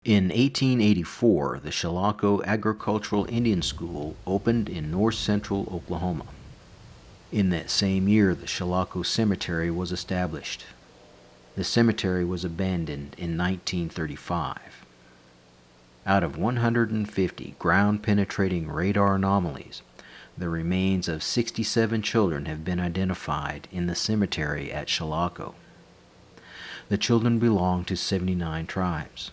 In 1884, the Chilocco Agricultural Indian School opened in north-central Oklahoma. In that same year, the Chilocco Cemetery was established. The cemetery was abandoned in 1935. Out of 150 ground-penetrating radar anomalies, the remains of 67 children have been identified in the cemetery at Chilocco. The children belong to 79 tribes.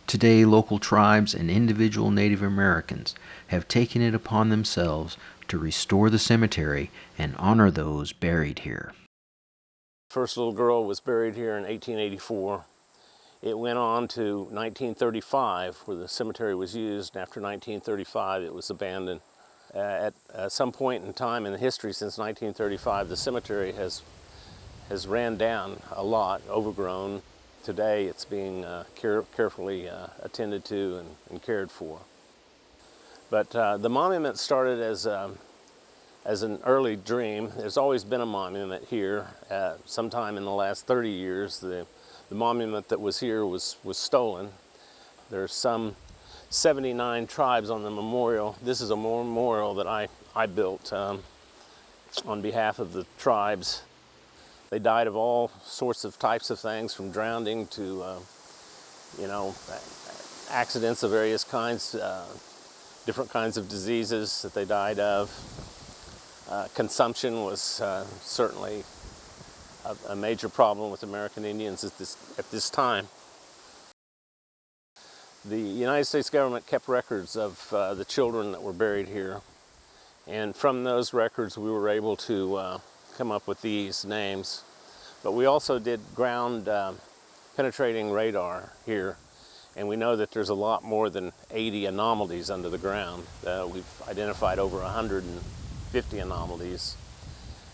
Today, local tribes and individual Native Americans have taken it upon themselves to restore the cemetery and honor those buried here. First little girl was buried here in 1884. It went on to 1935, where the cemetery was used. After 1935, it was abandoned. At some point in time in the history since 1935, the cemetery has ran down a lot, overgrown. Today it's being carefully attended to and cared for. But the monument started as an early dream. There's always been a monument here. Sometime in the last 30 years, the monument that was here was stolen. There's some 79 tribes on the memorial. This is a memorial that I built on behalf of the tribes. They died of all sorts of types of things, from drowning to, accidents of various kinds, different kinds of diseases that they died of. Consumption was certainly a major problem with American Indians at this time. The United States government kept records of the children that were buried here, and from those records we were able to come up with these names. But we also did ground penetrating radar here, and we know that there's a lot more than 80 anomalies under the ground. We've identified over 150 anomalies.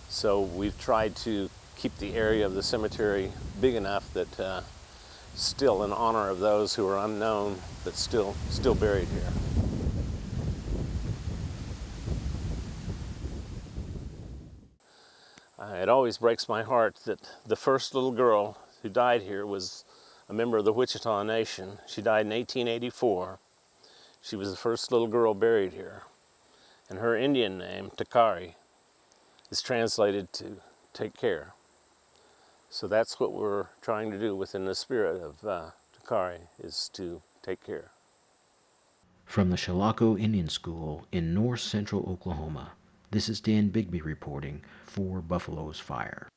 So we've tried to keep the area of the cemetery big enough that still in honor of those who are unknown, but still buried here. It always breaks my heart that the first little girl who died here was a member of the Wichita Nation. She died in 1884. She was the first little girl buried here. And her Indian name, Takari, is translated to take care. So that's what we're trying to do within the spirit of Takari, is to take care. From the Chilocco Indian School in north-central Oklahoma, this is Dan Bigby reporting for Buffalo's Fire.